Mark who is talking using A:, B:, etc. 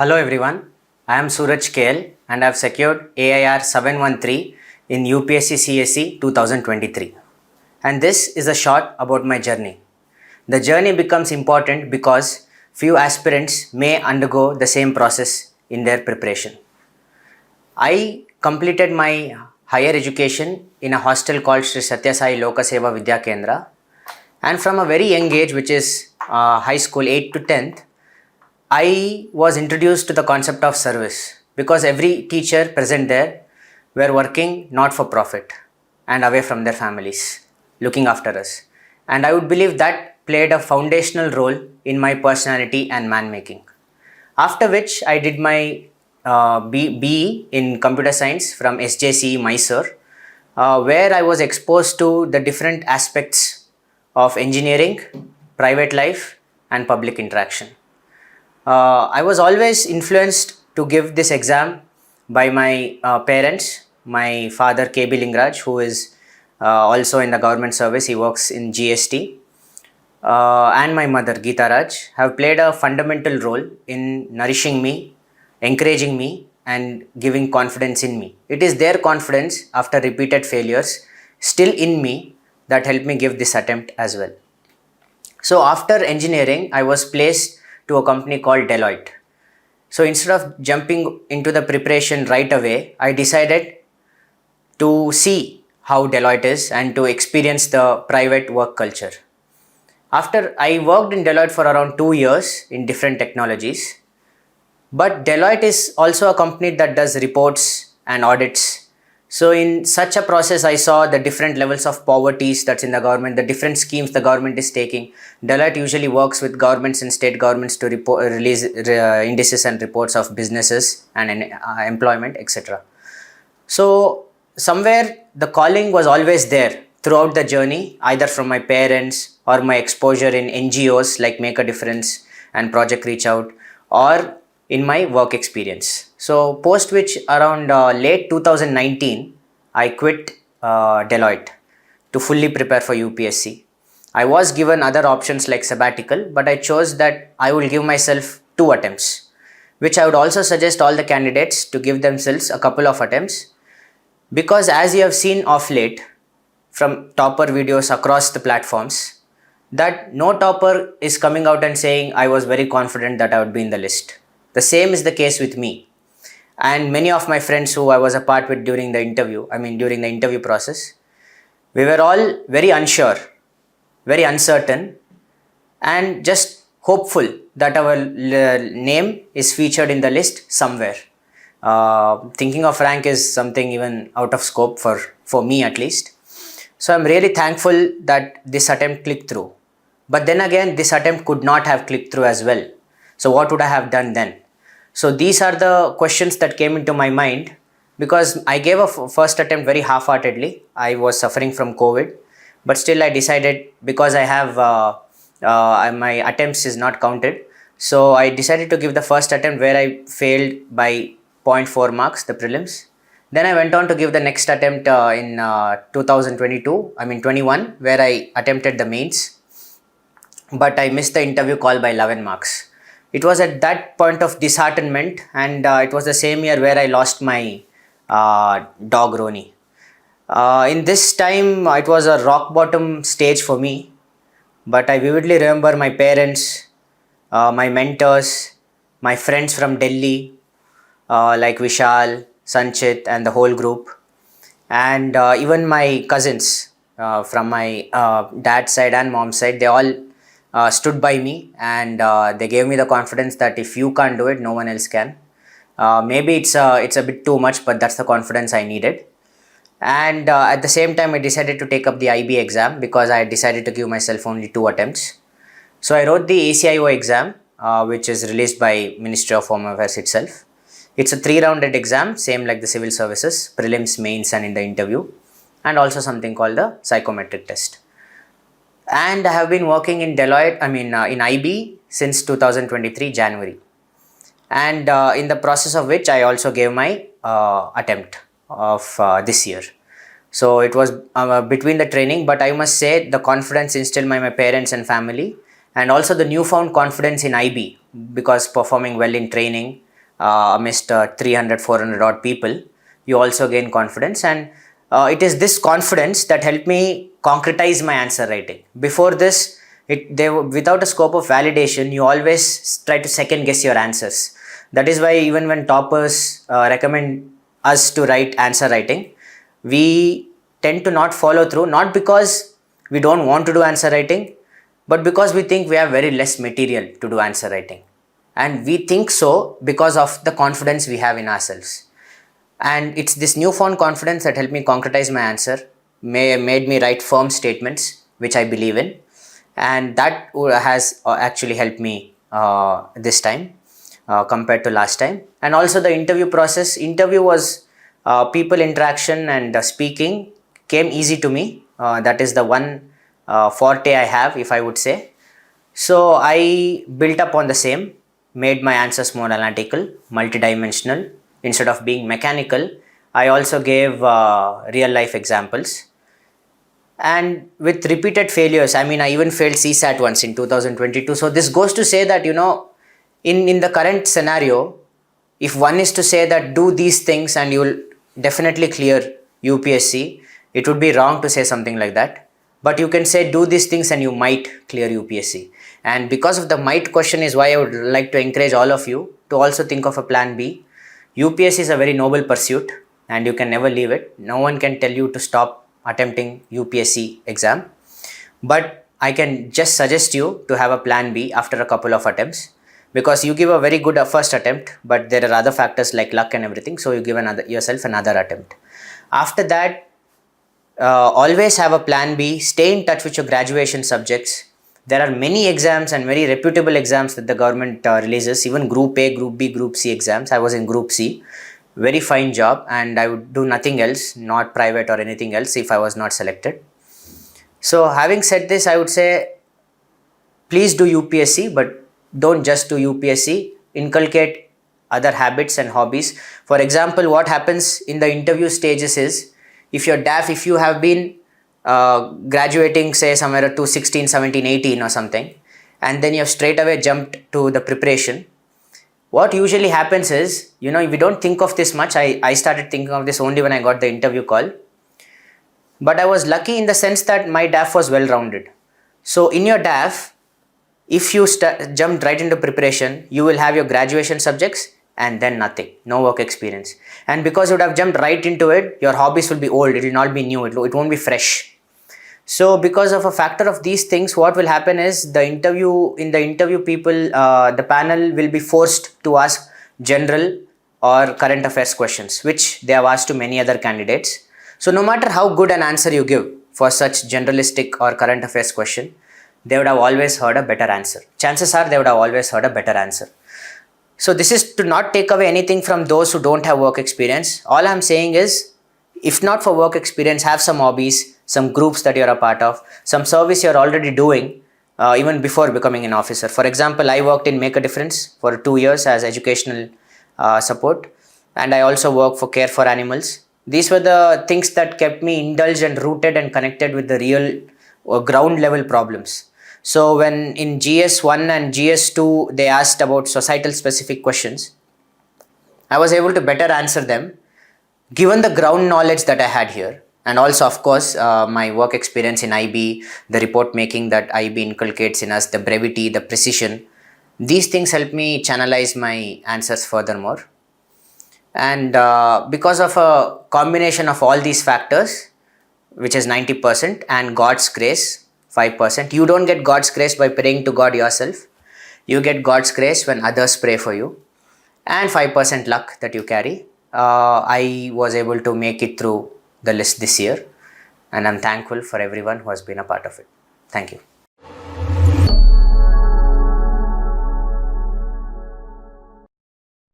A: Hello everyone, I am Sooraj KL and I have secured AIR-713 in UPSC CSE 2023. And this is a short about my journey. The journey becomes important because few aspirants may undergo the same process in their preparation. I completed my higher education in a hostel called Sri Satya Sai Lokaseva Vidya Kendra, and from a very young age, which is high school 8th to 10th, I was introduced to the concept of service because every teacher present there were working not for profit and away from their families, looking after us. And I would believe that played a foundational role in my personality and man making. After which I did my BE in computer science from SJCE Mysore, where I was exposed to the different aspects of engineering, private life, and public interaction. I was always influenced to give this exam by my parents. My father KB Lingraj, who is also in the government service, he works in GST, and my mother Geeta Raj have played a fundamental role in nourishing me, encouraging me, and giving confidence in me. It is their confidence after repeated failures still in me that helped me give this attempt as well. So after engineering, I was placed to a company called Deloitte. So instead of jumping into the preparation right away, I decided to see how Deloitte is and to experience the private work culture. After I worked in Deloitte for around 2 years in different technologies, but Deloitte is also a company that does reports and audits. So in such a process, I saw the different levels of poverty that's in the government, the different schemes the government is taking. Deloitte usually works with governments and state governments to release indices and reports of businesses and employment, etc. So somewhere the calling was always there throughout the journey, either from my parents or my exposure in NGOs like Make a Difference and Project Reach Out, or in my work experience. So post which around late 2019, I quit Deloitte to fully prepare for UPSC. I was given other options like sabbatical, but I chose that I will give myself 2 attempts, which I would also suggest all the candidates to give themselves a couple of attempts, because as you have seen of late from topper videos across the platforms, that no topper is coming out and saying I was very confident that I would be in the list. The same is the case with me. And many of my friends who I was a part with during the interview process, we were all very unsure, very uncertain, and just hopeful that our name is featured in the list somewhere. Thinking of rank is something even out of scope for me at least. So I'm really thankful that this attempt clicked through. But then again, this attempt could not have clicked through as well. So what would I have done then? So these are the questions that came into my mind, because I gave a first attempt very half-heartedly. I was suffering from COVID, but still I decided, because I have my attempts is not counted. So I decided to give the first attempt, where I failed by 0.4 marks, the prelims. Then I went on to give the next attempt in 21, where I attempted the mains, but I missed the interview call by 11 marks. It was at that point of disheartenment, and it was the same year where I lost my dog Roni. In this time, it was a rock bottom stage for me, but I vividly remember my parents, my mentors, my friends from Delhi, like Vishal, Sanchit and the whole group, and even my cousins from my dad's side and mom's side, they all stood by me, and they gave me the confidence that if you can't do it, no one else can. Maybe it's a bit too much, but that's the confidence I needed. And at the same time, I decided to take up the IB exam, because I decided to give myself only 2 attempts. So I wrote the ACIO exam, which is released by Ministry of Home Affairs itself. It's a 3-rounded exam, same like the civil services, prelims, mains, and in the interview, and also something called the psychometric test. And I have been working in Deloitte, in IB since 2023 January. And in the process of which I also gave my attempt of this year. So it was between the training, but I must say the confidence instilled by my parents and family, and also the newfound confidence in IB, because performing well in training amidst 300, 400 odd people, you also gain confidence. And it is this confidence that helped me concretize my answer writing. Before this, without a scope of validation, you always try to second guess your answers. That is why even when toppers recommend us to write answer writing, we tend to not follow through, not because we don't want to do answer writing, but because we think we have very less material to do answer writing. And we think so because of the confidence we have in ourselves. And it's this newfound confidence that helped me concretize my answer, made me write firm statements which I believe in, and that has actually helped me this time compared to last time. And also the interview process. Interview was people interaction and speaking came easy to me. That is the one forte I have, if I would say. So I built up on the same, made my answers more analytical, multidimensional. Instead of being mechanical, I also gave real life examples. And with repeated failures, I even failed CSAT once in 2022. So this goes to say that, in the current scenario, if one is to say that do these things and you will definitely clear UPSC, it would be wrong to say something like that. But you can say do these things and you might clear UPSC. And because of the might question is why I would like to encourage all of you to also think of a plan B. UPSC is a very noble pursuit and you can never leave it. No one can tell you to stop attempting UPSC exam. But I can just suggest you to have a plan B after a couple of attempts, because you give a very good first attempt, but there are other factors like luck and everything. So you give yourself another attempt. After that, always have a plan B. Stay in touch with your graduation subjects. There are many exams and very reputable exams that the government releases, even Group A, Group B, Group C exams. I was in Group C. Very fine job, and I would do nothing else, not private or anything else, if I was not selected. So having said this, I would say please do UPSC, but don't just do UPSC. Inculcate other habits and hobbies. For example, what happens in the interview stages is, if you have been graduating say somewhere to 16, 17, 18 or something, and then you have straight away jumped to the preparation, what usually happens is, we don't think of this much. I started thinking of this only when I got the interview call. But I was lucky in the sense that my DAF was well-rounded. So in your DAF, if you jumped right into preparation, you will have your graduation subjects and then nothing, no work experience. And because you would have jumped right into it, your hobbies will be old, it will not be new, it won't be fresh. So because of a factor of these things, what will happen is in the interview people, the panel will be forced to ask general or current affairs questions, which they have asked to many other candidates. So no matter how good an answer you give for such generalistic or current affairs question, they would have always heard a better answer. Chances are they would have always heard a better answer. So this is to not take away anything from those who don't have work experience. All I'm saying is, if not for work experience, have some hobbies, some groups that you're a part of, some service you're already doing even before becoming an officer. For example, I worked in Make a Difference for 2 years as educational support, and I also worked for Care for Animals. These were the things that kept me indulged and rooted and connected with the real ground level problems. So when in GS1 and GS2 they asked about societal specific questions, I was able to better answer them given the ground knowledge that I had here. And also, of course, my work experience in IB, the report making that IB inculcates in us, the brevity, the precision. These things help me channelize my answers furthermore. And because of a combination of all these factors, which is 90%, and God's grace, 5%. You don't get God's grace by praying to God yourself. You get God's grace when others pray for you. And 5% luck that you carry. I was able to make it through the list this year, and I'm thankful for everyone who has been a part of it. Thank you.